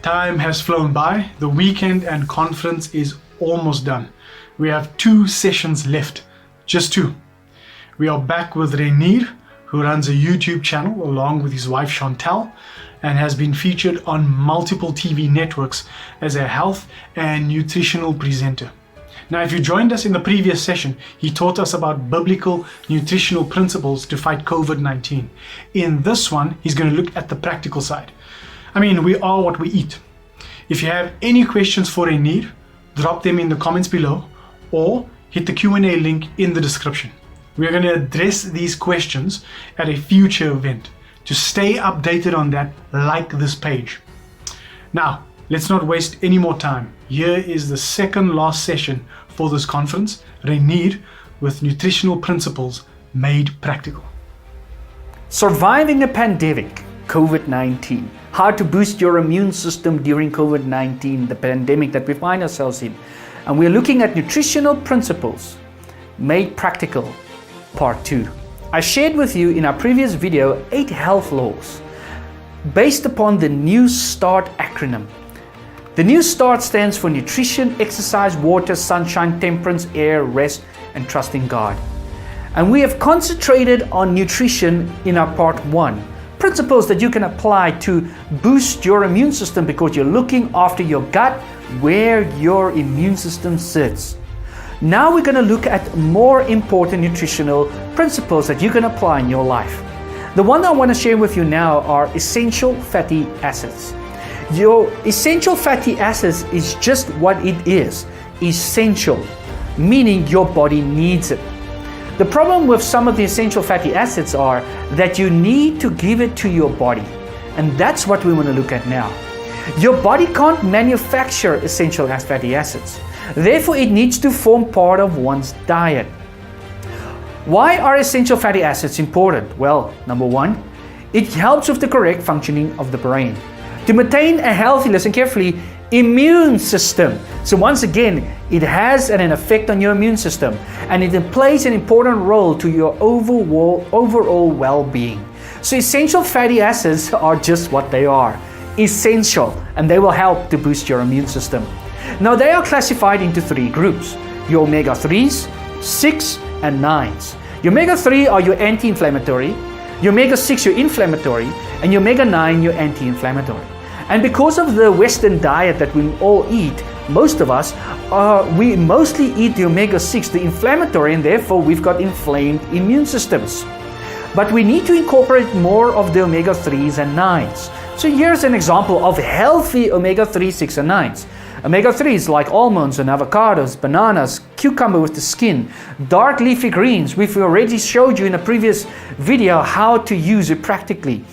Time has flown by. The weekend and conference is almost done. We have 2 sessions left, just 2. We are back with Renier, who runs a YouTube channel along with his wife Chantal, and has been featured on multiple TV networks as a health and nutritional presenter. Now, if you joined us in the previous session, he taught us about biblical nutritional principles to fight COVID-19. In this one, he's going to look at the practical side. I mean, we are what we eat. If you have any questions for Renier, drop them in the comments below or hit the Q&A link in the description. We're going to address these questions at a future event. To stay updated on that, like this page. Now, let's not waste any more time. Here is the second last session for this conference, Renier with nutritional principles made practical. Surviving a pandemic, COVID-19. How to boost your immune system during COVID-19, the pandemic that we find ourselves in. And we're looking at nutritional principles made practical, part 2. I shared with you in our previous video 8 health laws based upon the New START acronym. The New START stands for nutrition, exercise, water, sunshine, temperance, air, rest, and trust in God. And we have concentrated on nutrition in our part 1. Principles that you can apply to boost your immune system because you're looking after your gut, where your immune system sits. Now we're going to look at more important nutritional principles that you can apply in your life. The one I want to share with you now are essential fatty acids. Your essential fatty acids is just what it is, essential, meaning your body needs it. The problem with some of the essential fatty acids are that you need to give it to your body, and that's what we want to look at now. Your body can't manufacture essential fatty acids. Therefore, it needs to form part of one's diet. Why are essential fatty acids important? Well, number 1, it helps with the correct functioning of the brain. To maintain a healthy, listen carefully, immune system. So once again, it has an effect on your immune system, and it plays an important role to your overall well-being. So essential fatty acids are just what they are, essential, and they will help to boost your immune system. Now they are classified into 3 groups, your omega-3s, 6 and 9s. Your omega-3 are your anti-inflammatory, your omega-6 your inflammatory, and your omega-9 your anti-inflammatory. And because of the Western diet that we all eat, most of us, we mostly eat the omega-6, the inflammatory, and therefore we've got inflamed immune systems. But we need to incorporate more of the omega-3s and 9s. So here's an example of healthy omega-3, 6 and 9s. Omega-3s like almonds and avocados, bananas, cucumber with the skin, dark leafy greens. We've already showed you in a previous video how to use it practically.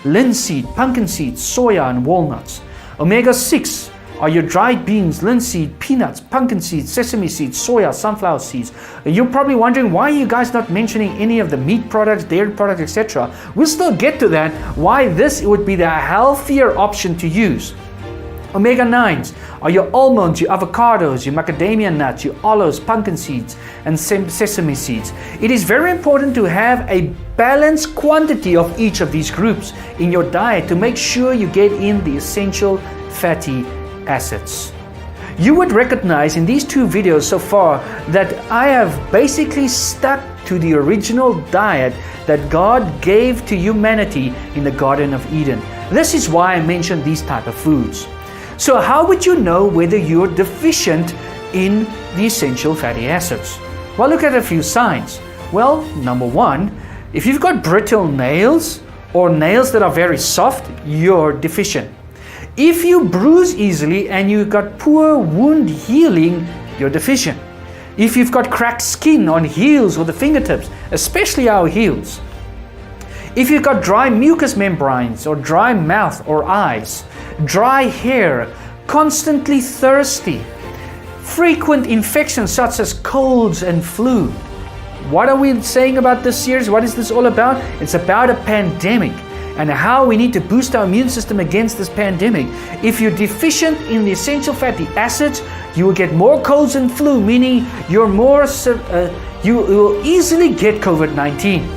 Linseed, pumpkin seeds, soya and walnuts. Omega-6 are your dried beans, linseed, peanuts, pumpkin seeds, sesame seeds, soya, sunflower seeds. You're probably wondering, why are you guys not mentioning any of the meat products, dairy products, etc.? We'll still get to that, why this would be the healthier option to use. Omega-9s are your almonds, your avocados, your macadamia nuts, your olives, pumpkin seeds, and sesame seeds. It is very important to have a balanced quantity of each of these groups in your diet to make sure you get in the essential fatty acids. You would recognize in these 2 videos so far that I have basically stuck to the original diet that God gave to humanity in the Garden of Eden. This is why I mentioned these type of foods. So how would you know whether you're deficient in the essential fatty acids? Well, look at a few signs. Well, number 1, if you've got brittle nails or nails that are very soft, you're deficient. If you bruise easily and you've got poor wound healing, you're deficient. If you've got cracked skin on heels or the fingertips, especially our heels. If you've got dry mucous membranes or dry mouth or eyes, dry hair, constantly thirsty, frequent infections such as colds and flu. What are we saying about this series? What is this all about? It's about a pandemic and how we need to boost our immune system against this pandemic. If you're deficient in the essential fatty acids, you will get more colds and flu, meaning you will easily get COVID-19.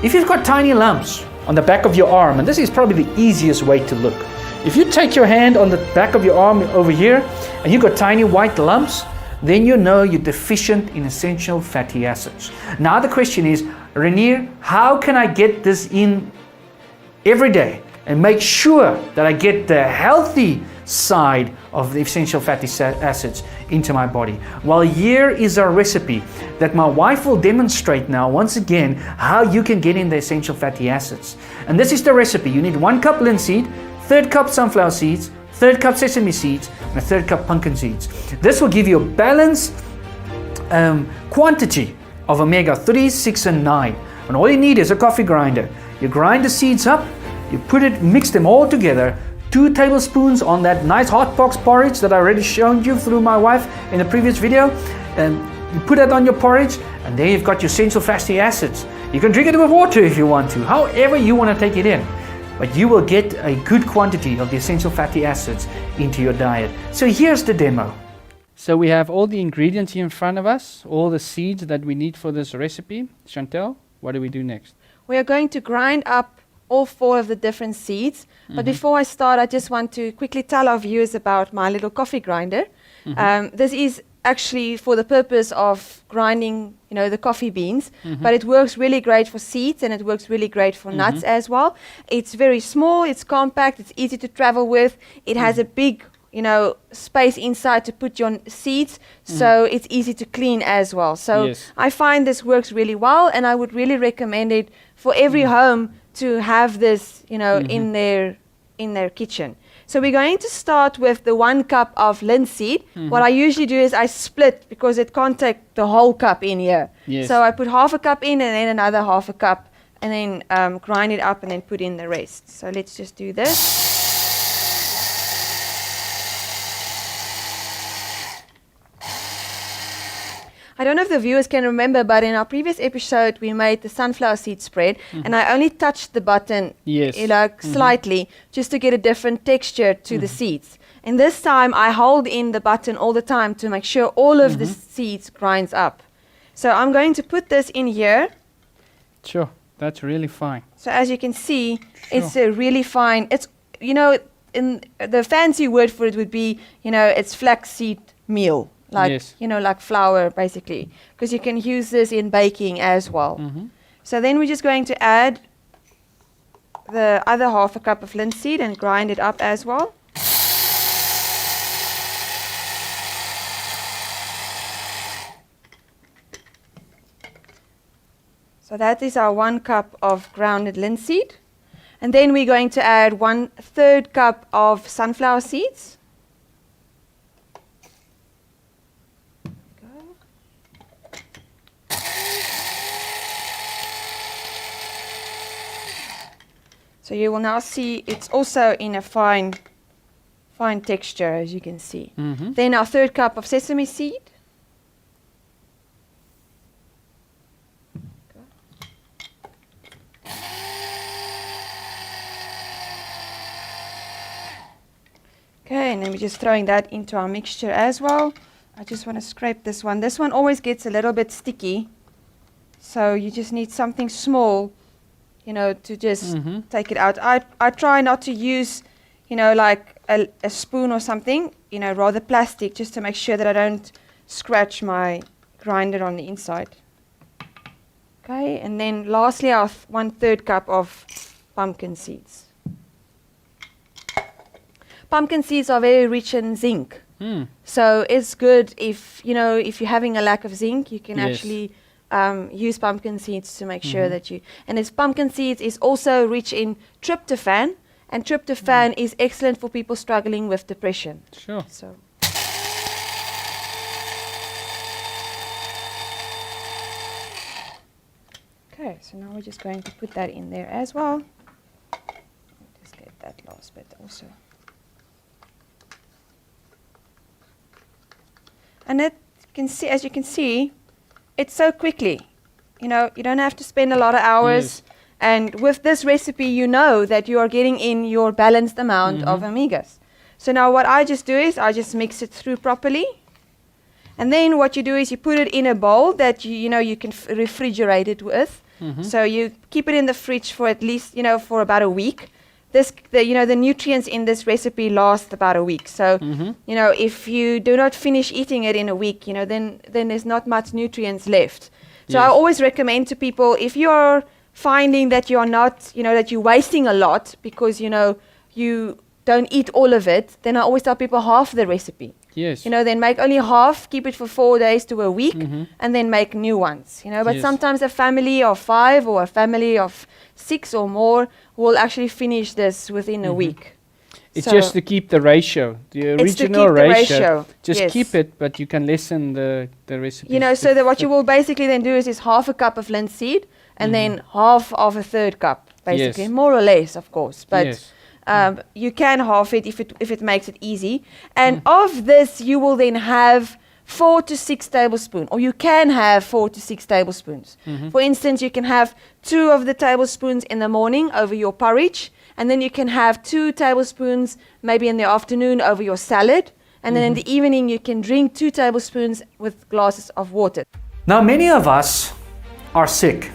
If you've got tiny lumps on the back of your arm, and this is probably the easiest way to look, If you take your hand on the back of your arm over here and you've got tiny white lumps, then you know you're deficient in essential fatty acids. Now the question is, Renier, how can I get this in every day and make sure that I get the healthy side of the essential fatty acids into my body? Well, here is a recipe that my wife will demonstrate now once again how you can get in the essential fatty acids. And this is the recipe. You need 1 cup linseed, 1/3 cup sunflower seeds, 1/3 cup sesame seeds, and 1/3 cup pumpkin seeds. This will give you a balanced quantity of omega-3, 6, and 9. And all you need is a coffee grinder. You grind the seeds up, you mix them all together, 2 tablespoons on that nice hot box porridge that I already shown you through my wife in the previous video. And you put that on your porridge, and there you've got your essential fatty acids. You can drink it with water if you want to, however you want to take it in. But you will get a good quantity of the essential fatty acids into your diet. So here's the demo. So we have all the ingredients here in front of us, all the seeds that we need for this recipe. Chantel, what do we do next? We are going to grind up all 4 of the different seeds. But before I start, I just want to quickly tell our viewers about my little coffee grinder. This is actually for the purpose of grinding, the coffee beans, but it works really great for seeds and it works really great for nuts as well. It's very small, it's compact, it's easy to travel with. It has a big, space inside to put your seeds, so it's easy to clean as well. So Yes. I find this works really well, and I would really recommend it for every home to have this, in their kitchen. So we're going to start with the 1 cup of linseed. What I usually do is I split because it can't take the whole cup in here. Yes. So I put half a cup in and then another half a cup, and then grind it up and then put in the rest. So let's just do this. I don't know if the viewers can remember, but in our previous episode, we made the sunflower seed spread, and I only touched the button Yes. Slightly, just to get a different texture to the seeds. And this time, I hold in the button all the time to make sure all of the seeds grinds up. So I'm going to put this in here. Sure, that's really fine. So as you can see, it's a really fine, it's, in the fancy word for it would be, it's flaxseed meal. Like, Yes. Like flour, basically. Because you can use this in baking as well. So then we're just going to add the other half a cup of linseed and grind it up as well. So that is our 1 cup of grounded linseed. And then we're going to add 1/3 cup of sunflower seeds. So you will now see it's also in a fine texture, as you can see. Then our 1/3 cup of sesame seed. Okay, and then we're just throwing that into our mixture as well. I just want to scrape this one. This one always gets a little bit sticky. So you just need something small, to just take it out. I try not to use, like a spoon or something, rather plastic, just to make sure that I don't scratch my grinder on the inside. Okay, and then lastly, our 1/3 cup of pumpkin seeds. Pumpkin seeds are very rich in zinc. So it's good if you're having a lack of zinc, you can actually use pumpkin seeds to make sure that you, and this pumpkin seeds is also rich in tryptophan, and tryptophan is excellent for people struggling with depression. Sure. So. Okay, so now we're just going to put that in there as well. Just get that last bit also. And as you can see, it's so quickly. You don't have to spend a lot of hours. Yes. And with this recipe, you know that you are getting in your balanced amount of omegas. So now what I just do is I just mix it through properly. And then what you do is you put it in a bowl that you can refrigerate it with. So you keep it in the fridge for at least, for about a week. the nutrients in this recipe last about a week. So, if you do not finish eating it in a week, then there's not much nutrients left. So I always recommend to people, if you're finding that you're not, that you're wasting a lot because, you don't eat all of it, then I always tell people half the recipe. Yes. Then make only half, keep it for 4 days to a week, and then make new ones. But sometimes a family of 5 or a family of 6 or more will actually finish this within a week. It's just to keep the ratio, the original ratio. Just yes. keep it, but you can lessen the recipe. So that what you will basically then do is half a cup of linseed and then half of a third cup, basically, more or less, of course. But you can half it if it makes it easy. And of this, you will then have 4 to 6 tablespoons, or you can have 4 to 6 tablespoons. For instance, you can have 2 of the tablespoons in the morning over your porridge, and then you can have 2 tablespoons maybe in the afternoon over your salad, and then in the evening you can drink 2 tablespoons with glasses of water. Now, many of us are sick.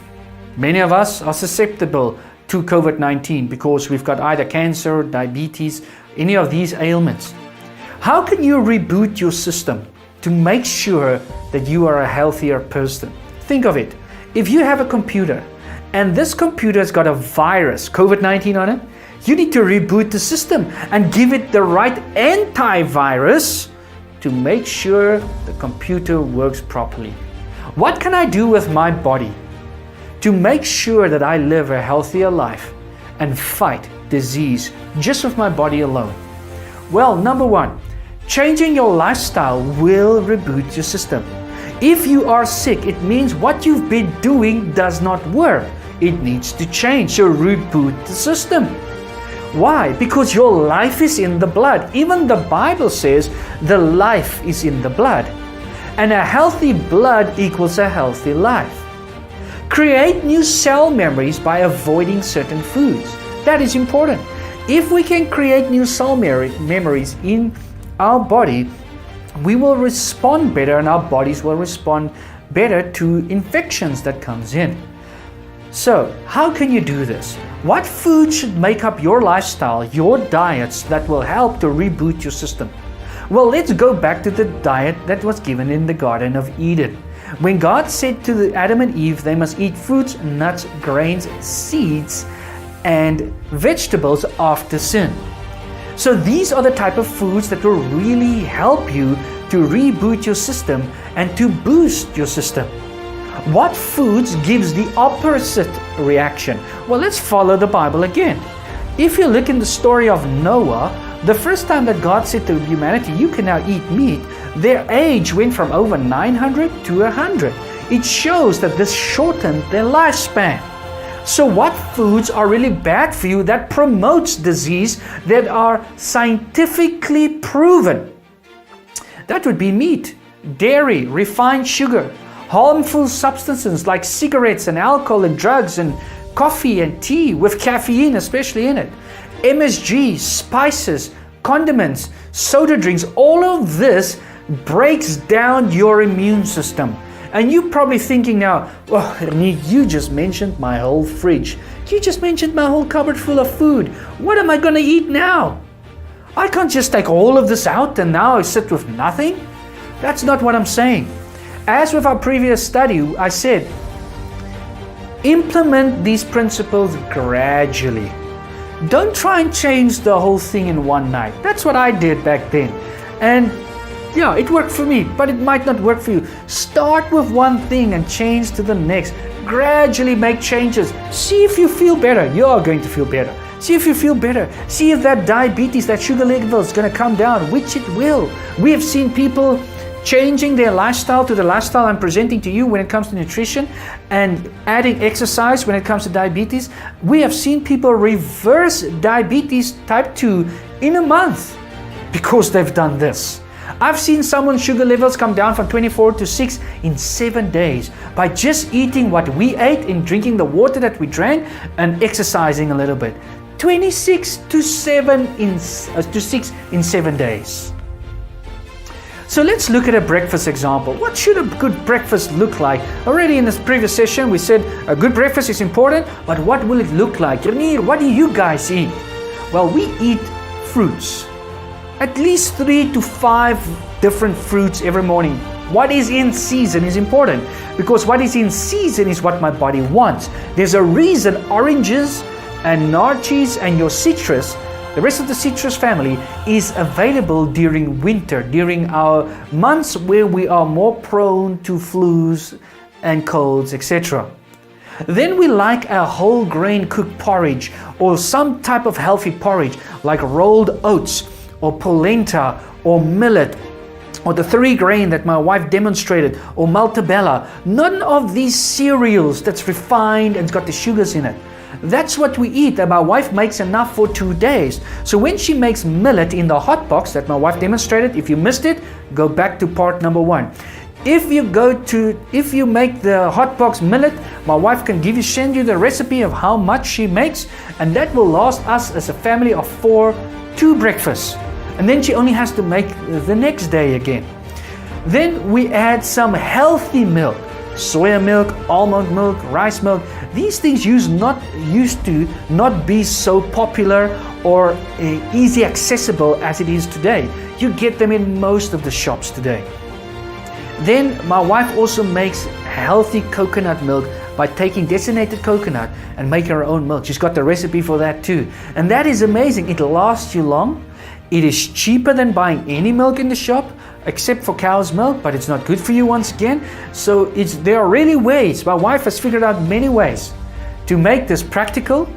Many of us are susceptible to COVID-19 because we've got either cancer, diabetes, any of these ailments. How can you reboot your system to make sure that you are a healthier person? Think of it. If you have a computer and this computer has got a virus, COVID-19 on it, you need to reboot the system and give it the right antivirus to make sure the computer works properly. What can I do with my body to make sure that I live a healthier life and fight disease just with my body alone? Well, number 1, changing your lifestyle will reboot your system. If you are sick, it means what you've been doing does not work. It needs to change, so reboot the system. Why? Because your life is in the blood. Even the Bible says the life is in the blood. And a healthy blood equals a healthy life. Create new cell memories by avoiding certain foods. That is important. If we can create new cell memories in our body, we will respond better and our bodies will respond better to infections that comes in. So, how can you do this? What food should make up your lifestyle, your diets that will help to reboot your system? Well, let's go back to the diet that was given in the Garden of Eden. When God said to Adam and Eve they must eat fruits, nuts, grains, seeds, and vegetables after sin. So these are the type of foods that will really help you to reboot your system and to boost your system. What foods gives the opposite reaction? Well, let's follow the Bible again. If you look in the story of Noah, the first time that God said to humanity, you can now eat meat, their age went from over 900 to 100. It shows that this shortened their lifespan. So what foods are really bad for you that promotes disease that are scientifically proven? That would be meat, dairy, refined sugar, harmful substances like cigarettes and alcohol and drugs and coffee and tea with caffeine especially in it, MSG, spices, condiments, soda drinks, all of this breaks down your immune system. And you're probably thinking now, oh, Renier, you just mentioned my whole fridge. You just mentioned my whole cupboard full of food. What am I going to eat now? I can't just take all of this out and now I sit with nothing. That's not what I'm saying. As with our previous study, I said, implement these principles gradually. Don't try and change the whole thing in one night. That's what I did back then. And yeah, it worked for me, but it might not work for you. Start with one thing and change to the next. Gradually make changes. See if you feel better. You are going to feel better. See if you feel better. See if that diabetes, that sugar level is going to come down, which it will. We have seen people changing their lifestyle to the lifestyle I'm presenting to you when it comes to nutrition and adding exercise when it comes to diabetes. We have seen people reverse diabetes type 2 in a month because they've done this. I've seen someone's sugar levels come down from 24 to 6 in 7 days by just eating what we ate and drinking the water that we drank and exercising a little bit. 26 to 6 in 7 days. So let's look at a breakfast example. What should a good breakfast look like? Already in this previous session we said a good breakfast is important, but what will it look like? Renier, what do you guys eat? Well, we eat fruits. At least 3 to 5 different fruits every morning. What is in season is important, because what is in season is what my body wants. There's a reason oranges and naartjies and your citrus, the rest of the citrus family, is available during winter, during our months where we are more prone to flus and colds, etc. Then we like our whole grain cooked porridge, or some type of healthy porridge like rolled oats or polenta or millet, or the 3 grain that my wife demonstrated, or maltabella. None of these cereals that's refined and got the sugars in it. That's what we eat, and my wife makes enough for 2 days. So when she makes millet in the hot box that my wife demonstrated, if you missed it, go back to part number 1. If you make the hot box millet, my wife can send you the recipe of how much she makes, and that will last us as a family of 4, 2 breakfasts. And then she only has to make the next day again. Then we add some healthy milk, soya milk, almond milk, rice milk. These things used to not be so popular or easy accessible as it is today. You get them in most of the shops today. Then my wife also makes healthy coconut milk by taking designated coconut and making her own milk. She's got the recipe for that too. And that is amazing. It lasts you long. It is cheaper than buying any milk in the shop, except for cow's milk, but it's not good for you once again. So there are really ways. My wife has figured out many ways to make this practical,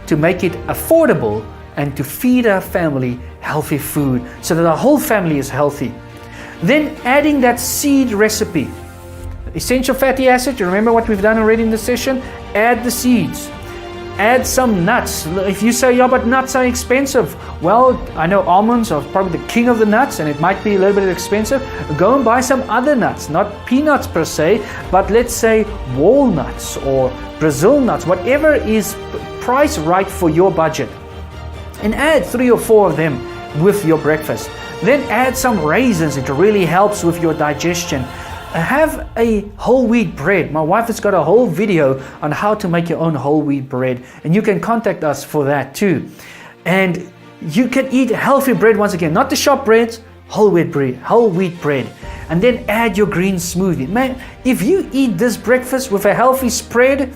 to make it affordable, and to feed our family healthy food so that our whole family is healthy. Then adding that seed recipe. Essential fatty acid, you remember what we've done already in the session? Add the seeds. Add some nuts. If you say, yeah, but nuts are expensive. Well, I know almonds are probably the king of the nuts, and it might be a little bit expensive. Go and buy some other nuts, not peanuts per se, but let's say walnuts or Brazil nuts, whatever is priced right for your budget. And add 3 or 4 of them with your breakfast. Then add some raisins. It really helps with your digestion. Have a whole wheat bread. My wife has got a whole video on how to make your own whole wheat bread, and you can contact us for that too. And you can eat healthy bread once again, not the shop breads, whole wheat bread. And then add your green smoothie. Man, if you eat this breakfast with a healthy spread,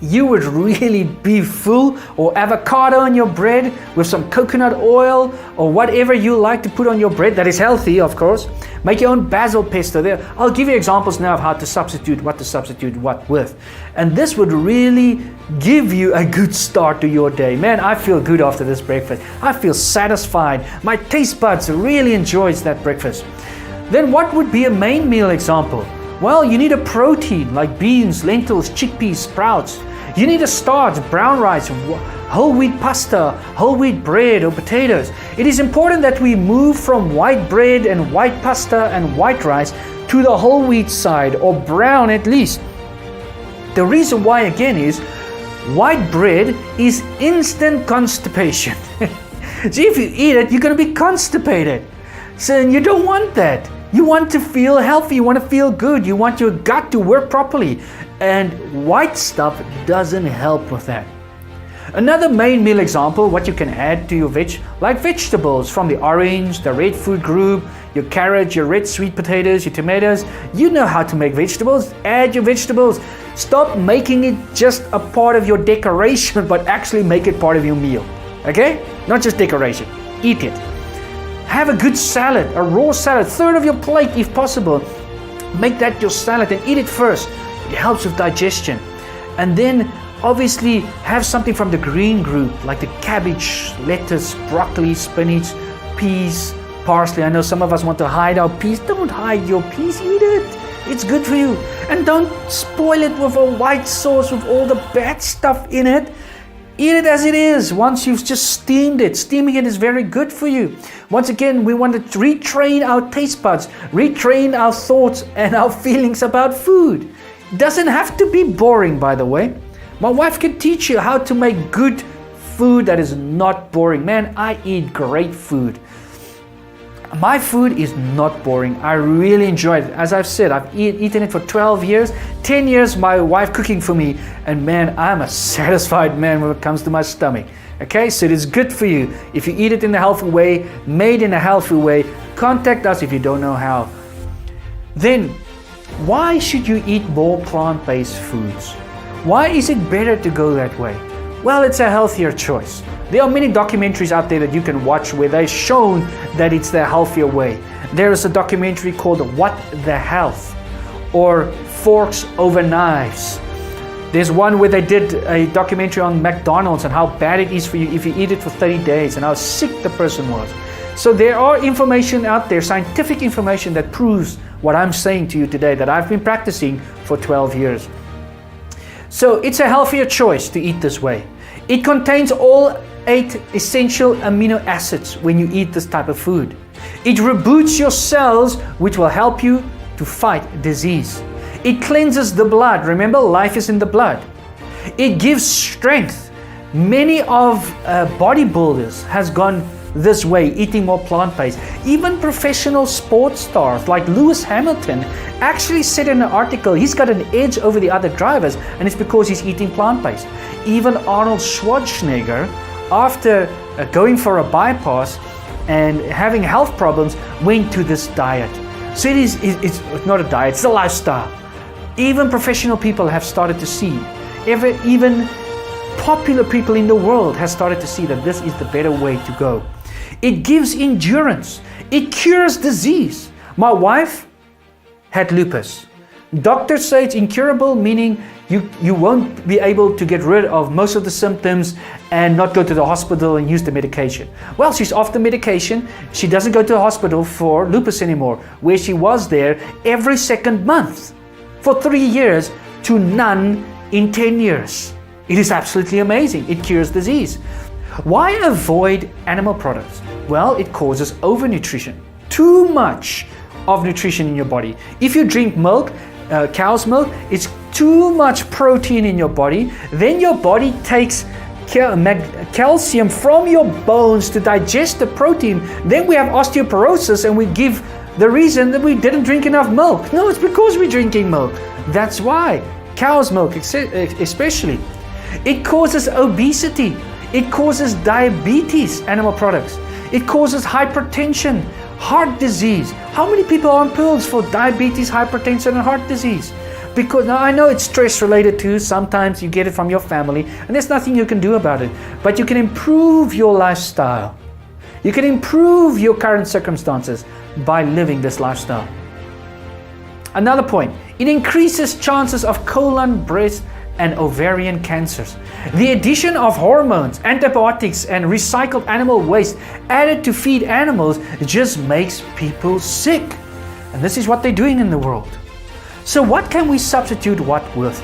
you would really be full. Or avocado on your bread with some coconut oil or whatever you like to put on your bread that is healthy, of course. Make your own basil pesto there. I'll give you examples now of how to substitute what with. And this would really give you a good start to your day. Man, I feel good after this breakfast. I feel satisfied. My taste buds really enjoys that breakfast. Then what would be a main meal example? Well, you need a protein like beans, lentils, chickpeas, sprouts. You need a starch, brown rice, whole wheat pasta, whole wheat bread or potatoes. It is important that we move from white bread and white pasta and white rice to the whole wheat side, or brown at least. The reason why again is white bread is instant constipation. See, if you eat it, you're going to be constipated. So you don't want that. You want to feel healthy, you want to feel good, you want your gut to work properly. And white stuff doesn't help with that. Another main meal example, what you can add to your like vegetables from the orange, the red food group, your carrots, your red sweet potatoes, your tomatoes. You know how to make vegetables. Add your vegetables. Stop making it just a part of your decoration, but actually make it part of your meal. Okay? Not just decoration. Eat it. Have a good salad, a raw salad, 1/3 of your plate if possible. Make that your salad and eat it first. It helps with digestion. And then obviously have something from the green group, like the cabbage, lettuce, broccoli, spinach, peas, parsley. I know some of us want to hide our peas. Don't hide your peas, eat it. It's good for you. And don't spoil it with a white sauce with all the bad stuff in it. Eat it as it is, once you've just steamed it. Steaming it is very good for you. Once again, we want to retrain our taste buds, retrain our thoughts and our feelings about food. It doesn't have to be boring, by the way. My wife can teach you how to make good food that is not boring. Man, I eat great food. My food is not boring. I really enjoy it. As I've said, I've eaten it for 12 years, 10 years my wife cooking for me, and man, I'm a satisfied man when it comes to my stomach. Okay, so it is good for you if you eat it in a healthy way, made in a healthy way. Contact us if you don't know how. Then, why should you eat more plant-based foods? Why is it better to go that way? Well, it's a healthier choice. There are many documentaries out there that you can watch where they've shown that it's the healthier way. There is a documentary called What the Health, or Forks Over Knives. There's one where they did a documentary on McDonald's and how bad it is for you if you eat it for 30 days and how sick the person was. So there are information out there, scientific information that proves what I'm saying to you today that I've been practicing for 12 years. So it's a healthier choice to eat this way. It contains all 8 essential amino acids when you eat this type of food. It reboots your cells, which will help you to fight disease. It cleanses the blood. Remember, life is in the blood. It gives strength. Many of bodybuilders has gone this way, eating more plant-based. Even professional sports stars like Lewis Hamilton actually said in an article he's got an edge over the other drivers, and it's because he's eating plant-based. Even Arnold Schwarzenegger, after going for a bypass and having health problems, went to this diet. So it's not a diet, it's a lifestyle. Even professional people have started to see, even popular people in the world have started to see that this is the better way to go. It gives endurance. It cures disease. My wife had lupus. Doctors say it's incurable, meaning you won't be able to get rid of most of the symptoms and not go to the hospital and use the medication. Well, she's off the medication. She doesn't go to the hospital for lupus anymore, where she was there every second month for 3 years to none in 10 years. It is absolutely amazing. It cures disease. Why avoid animal products? Well, it causes overnutrition. Too much of nutrition in your body. If you drink milk, cow's milk, it's too much protein in your body. Then your body takes calcium from your bones to digest the protein. Then we have osteoporosis, and we give the reason that we didn't drink enough milk. No, it's because we're drinking milk. That's why. Cow's milk especially. It causes obesity. It causes diabetes, animal products. It causes hypertension, heart disease. How many people are on pills for diabetes, hypertension, and heart disease? Because now I know it's stress related too. Sometimes you get it from your family, and there's nothing you can do about it. But you can improve your lifestyle. You can improve your current circumstances by living this lifestyle. Another point, it increases chances of colon, breast, and ovarian cancers. The addition of hormones, antibiotics, and recycled animal waste added to feed animals just makes people sick. And this is what they're doing in the world. So what can we substitute what with?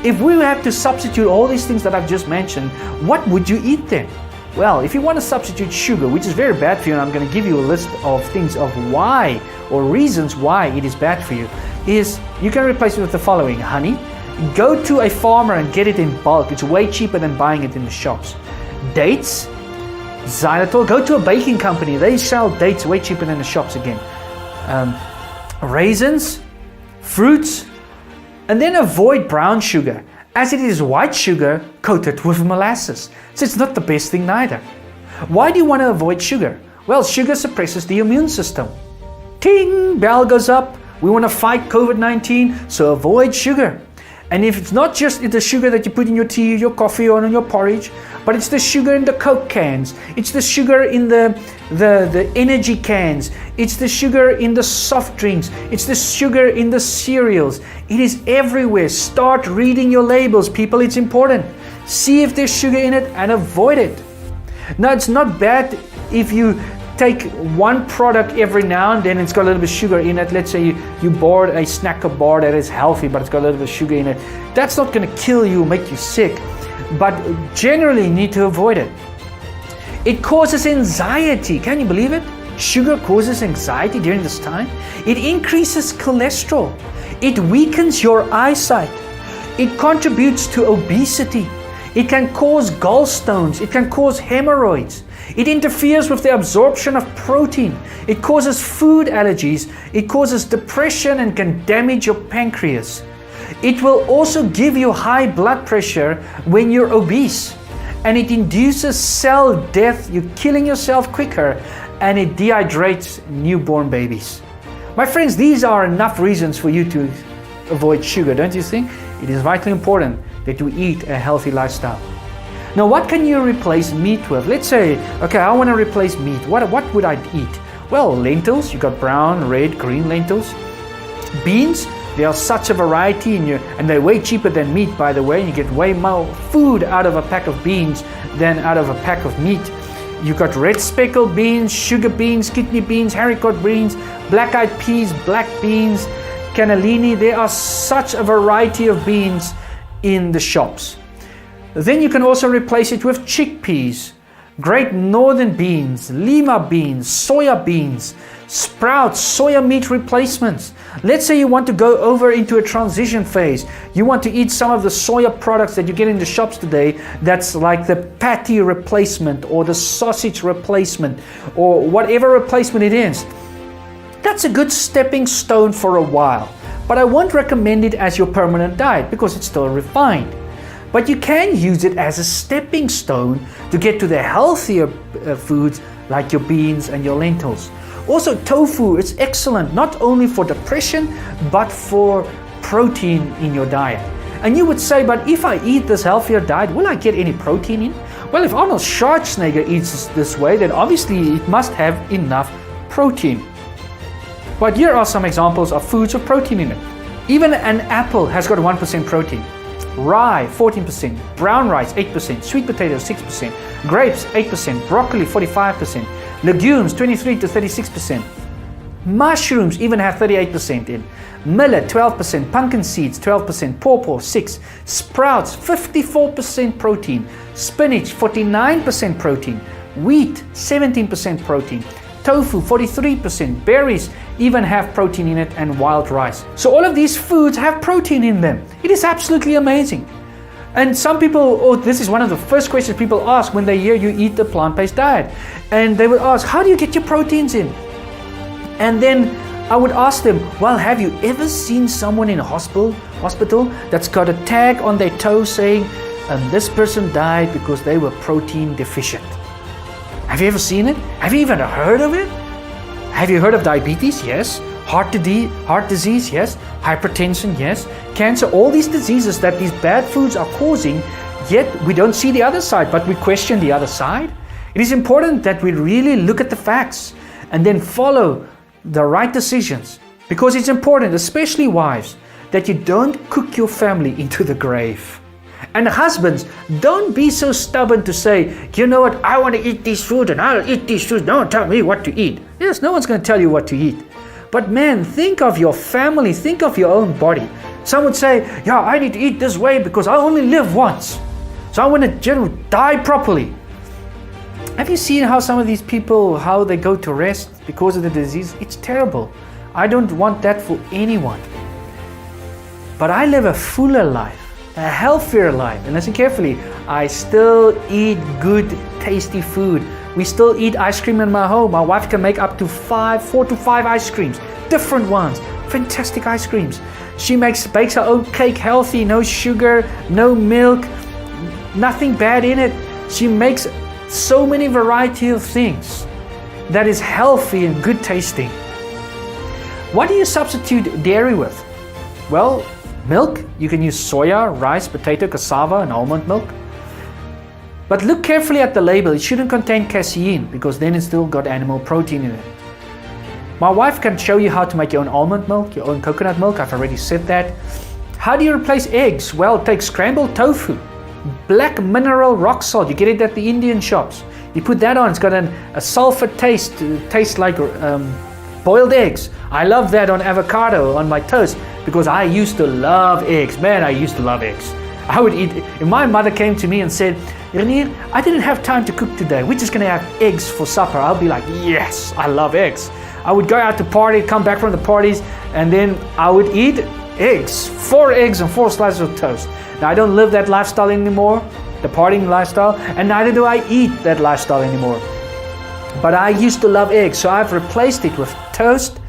If we have to substitute all these things that I've just mentioned, what would you eat then? Well, if you want to substitute sugar, which is very bad for you, and I'm going to give you a list of things of why or reasons why it is bad for you, is you can replace it with the following. Honey. Go to a farmer and get it in bulk. It's way cheaper than buying it in the shops. Dates, xylitol. Go to a baking company. They sell dates way cheaper than the shops again. Raisins, fruits, and then avoid brown sugar, as it is white sugar coated with molasses. So it's not the best thing neither. Why do you want to avoid sugar? Well, sugar suppresses the immune system. Ting, bell goes up. We want to fight COVID-19, so avoid sugar. And if it's not just the sugar that you put in your tea, your coffee, or in your porridge, but it's the sugar in the Coke cans, it's the sugar in the energy cans, it's the sugar in the soft drinks, it's the sugar in the cereals. It is everywhere. Start reading your labels, people. It's important. See if there's sugar in it and avoid it. Now, it's not bad if you take one product every now and then, it's got a little bit of sugar in it. Let's say you bought a snacker bar that is healthy, but it's got a little bit of sugar in it. That's not going to kill you, make you sick, but generally you need to avoid it. It causes anxiety. Can you believe it? Sugar causes anxiety during this time. It increases cholesterol. It weakens your eyesight. It contributes to obesity. It can cause gallstones. It can cause hemorrhoids. It interferes with the absorption of protein. It causes food allergies. It causes depression and can damage your pancreas. It will also give you high blood pressure when you're obese. and it induces cell death. You're killing yourself quicker, and it dehydrates newborn babies. My friends, these are enough reasons for you to avoid sugar, don't you think? It is vitally important that you eat a healthy lifestyle. Now, what can you replace meat with? Let's say, okay, I want to replace meat. What would I eat? Well, lentils. You got brown, red, green lentils. Beans. There are such a variety and they're way cheaper than meat, by the way. You get way more food out of a pack of beans than out of a pack of meat. You got red speckled beans, sugar beans, kidney beans, haricot beans, black-eyed peas, black beans, cannellini. There are such a variety of beans in the shops. Then you can also replace it with chickpeas, great northern beans, lima beans, soya beans, sprouts, soya meat replacements. Let's say you want to go over into a transition phase. You want to eat some of the soya products that you get in the shops today. That's like the patty replacement or the sausage replacement or whatever replacement it is. That's a good stepping stone for a while, but I won't recommend it as your permanent diet because it's still refined. But you can use it as a stepping stone to get to the healthier foods like your beans and your lentils. Also, tofu is excellent not only for depression but for protein in your diet. And you would say, but if I eat this healthier diet, will I get any protein in? Well, if Arnold Schwarzenegger eats this way, then obviously it must have enough protein. But here are some examples of foods with protein in it. Even an apple has got 1% protein. Rye 14%, brown rice 8%, sweet potatoes 6%, grapes 8%, broccoli 45%, legumes 23 to 36%. Mushrooms even have 38% in. Millet 12%, pumpkin seeds 12%, pawpaw 6%, sprouts 54% protein, spinach 49% protein, wheat 17% protein, tofu 43%, berries even have protein in it, and wild rice. So all of these foods have protein in them. It is absolutely amazing. And some people, this is one of the first questions people ask when they hear you eat the plant-based diet. And they would ask, how do you get your proteins in? And then I would ask them, well, have you ever seen someone in a hospital that's got a tag on their toe saying, this person died because they were protein deficient? Have you ever seen it? Have you even heard of it? Have you heard of diabetes? Yes. Heart disease? Yes. Hypertension? Yes. Cancer? All these diseases that these bad foods are causing, yet we don't see the other side, but we question the other side. It is important that we really look at the facts and then follow the right decisions, because it's important, especially wives, that you don't cook your family into the grave. And husbands, don't be so stubborn to say, you know what, I want to eat this food and I'll eat this food. No one tell me what to eat. Yes, no one's going to tell you what to eat. But man, think of your family, think of your own body. Some would say, yeah, I need to eat this way because I only live once. So I want to die properly. Have you seen how some of these people, how they go to rest because of the disease? It's terrible. I don't want that for anyone. But I live a fuller life, a healthier life. And listen carefully, I still eat good, tasty food. We still eat ice cream in my home. My wife can make up to 4 to 5 ice creams, different ones, fantastic ice creams. She bakes her own cake, healthy, no sugar, no milk, nothing bad in it. She makes so many variety of things that is healthy and good tasting. What do you substitute dairy with? Well, milk. You can use soya, rice, potato, cassava, and almond milk. But look carefully at the label. It shouldn't contain casein because then it's still got animal protein in it. My wife can show you how to make your own almond milk, your own coconut milk. I've already said that. How do you replace eggs? Well, take scrambled tofu, black mineral rock salt. You get it at the Indian shops. You put that on. It's got a sulfur taste. It tastes like boiled eggs. I love that on avocado on my toast because I used to love eggs. Man, I used to love eggs. I would eat. If my mother came to me and said, Renier, I didn't have time to cook today. We're just going to have eggs for supper. I'll be like, yes, I love eggs. I would go out to party, come back from the parties, and then I would eat eggs. 4 eggs and 4 slices of toast. Now, I don't live that lifestyle anymore, the partying lifestyle, and neither do I eat that lifestyle anymore. But I used to love eggs, so I've replaced it with toast,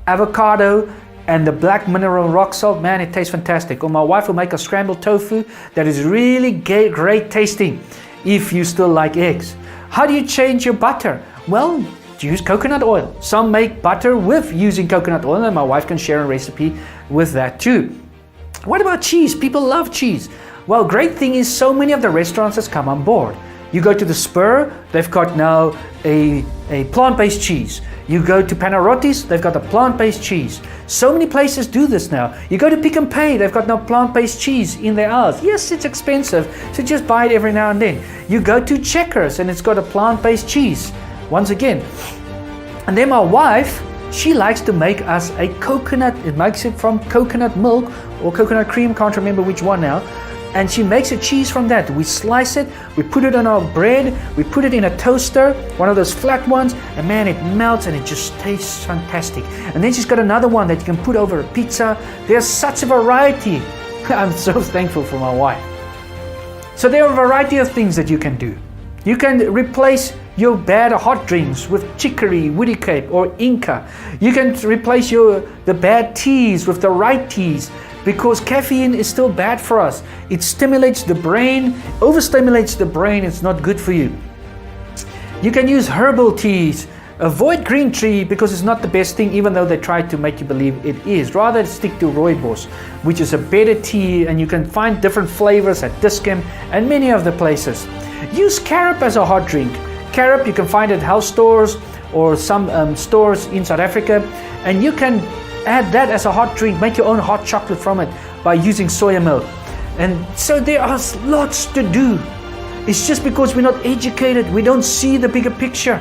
avocado, and the black mineral rock salt. Man, it tastes fantastic. Or my wife will make a scrambled tofu that is really great tasting. if you still like eggs. How do you change your butter? Well, use coconut oil. Some make butter with using coconut oil, and my wife can share a recipe with that too. What about cheese? People love cheese. Well, great thing is so many of the restaurants has come on board. You go to the Spur, they've got now a plant-based cheese. You go to Panarottis, they've got a plant-based cheese. So many places do this now. You go to Pick n Pay, they've got now plant-based cheese in their aisles. Yes, it's expensive, so just buy it every now and then. You go to Checkers and it's got a plant-based cheese. Once again. And then my wife, she likes to make us a coconut, it makes it from coconut milk or coconut cream, can't remember which one now. And she makes a cheese from that. We slice it, we put it on our bread, we put it in a toaster, one of those flat ones, and man, it melts and it just tastes fantastic. And then she's got another one that you can put over a pizza. There's such a variety. I'm so thankful for my wife. So there are a variety of things that you can do. You can replace your bad hot drinks with chicory, woody cape, or Inca. You can replace the bad teas with the right teas, because caffeine is still bad for us. It stimulates the brain, overstimulates the brain, it's not good for you. You can use herbal teas. Avoid green tea because it's not the best thing, even though they try to make you believe it is. Rather stick to rooibos, which is a better tea, and you can find different flavors at Dischem and many of the places. Use carob as a hot drink. Carob you can find at health stores or some stores in South Africa, and you can add that as a hot drink, make your own hot chocolate from it by using soya milk. And so there are lots to do. It's just because we're not educated, we don't see the bigger picture.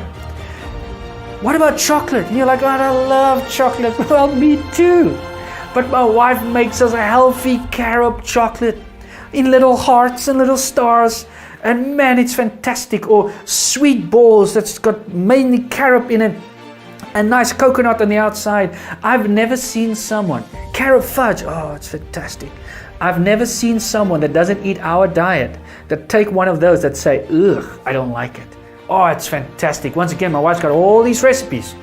What about chocolate? And you're like, oh, I love chocolate. Well, me too. But my wife makes us a healthy carob chocolate in little hearts and little stars. And man, it's fantastic. Or sweet balls that's got mainly carob in it. A nice coconut on the outside. I've never seen someone, carob fudge, oh, it's fantastic. I've never seen someone that doesn't eat our diet that take one of those that say, ugh, I don't like it. Oh, it's fantastic. Once again, my wife's got all these recipes.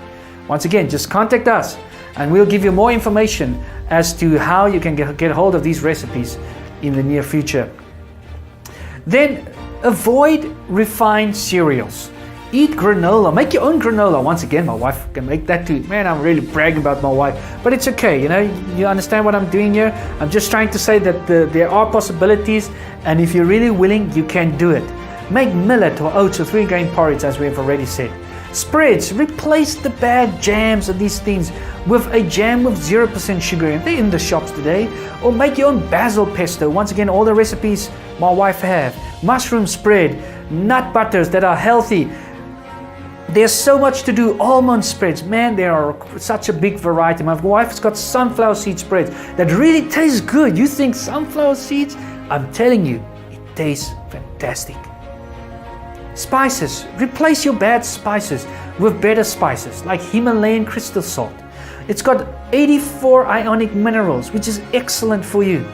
Once again, just contact us and we'll give you more information as to how you can get hold of these recipes in the near future. Then avoid refined cereals. Eat granola, make your own granola. Once again, my wife can make that too. Man, I'm really bragging about my wife, but it's okay, you understand what I'm doing here? I'm just trying to say that there are possibilities, and if you're really willing, you can do it. Make millet or oats or 3-grain porridge, as we've already said. Spreads, replace the bad jams and these things with a jam with 0% sugar in. They're in the shops today. Or make your own basil pesto. Once again, all the recipes my wife have. Mushroom spread, nut butters that are healthy. There's so much to do. Almond spreads, man, there are such a big variety. My wife's got sunflower seed spreads that really taste good. You think sunflower seeds? I'm telling you, it tastes fantastic. Spices, replace your bad spices with better spices like Himalayan crystal salt. It's got 84 ionic minerals, which is excellent for you.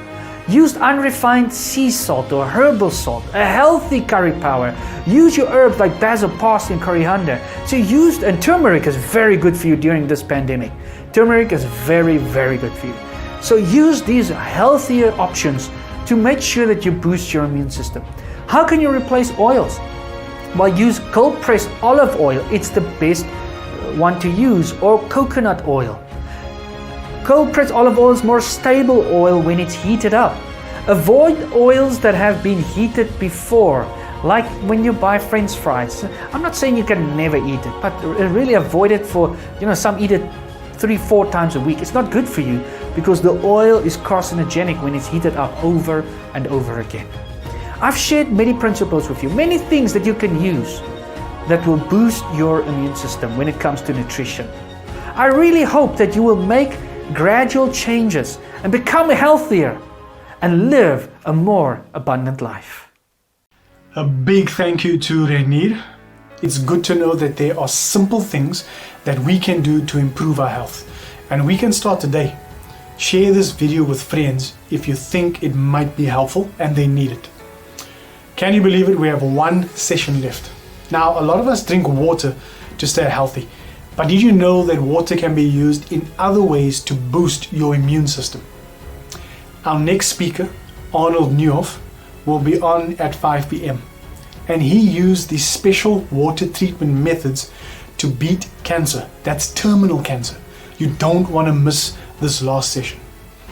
Use unrefined sea salt or herbal salt, a healthy curry powder. Use your herbs like basil, parsley, and coriander. And turmeric is very good for you during this pandemic. Turmeric is very, very good for you. So use these healthier options to make sure that you boost your immune system. How can you replace oils? Well, use cold pressed olive oil. It's the best one to use, or coconut oil. Cold pressed olive oil is more stable oil when it's heated up. Avoid oils that have been heated before, like when you buy French fries. I'm not saying you can never eat it, but really avoid it for, some eat it 3-4 times a week. It's not good for you because the oil is carcinogenic when it's heated up over and over again. I've shared many principles with you, many things that you can use that will boost your immune system when it comes to nutrition. I really hope that you will make gradual changes and become healthier and live a more abundant life. A big thank you to Renier. It's good to know that there are simple things that we can do to improve our health, and we can start today. Share this video with friends if you think it might be helpful and they need it. Can you believe it? We have one session left. Now, a lot of us drink water to stay healthy, but did you know that water can be used in other ways to boost your immune system? Our next speaker, Arnold Newhoff, will be on at 5 p.m. and he used these special water treatment methods to beat cancer. That's terminal cancer. You don't want to miss this last session.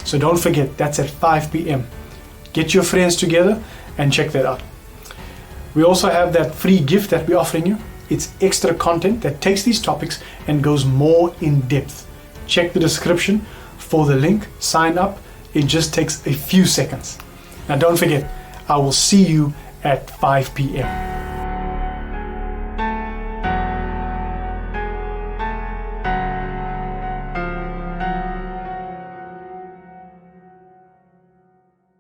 So don't forget, that's at 5 p.m. Get your friends together and check that out. We also have that free gift that we're offering you. It's extra content that takes these topics and goes more in depth. Check the description for the link, sign up. It just takes a few seconds. Now don't forget, I will see you at 5 p.m.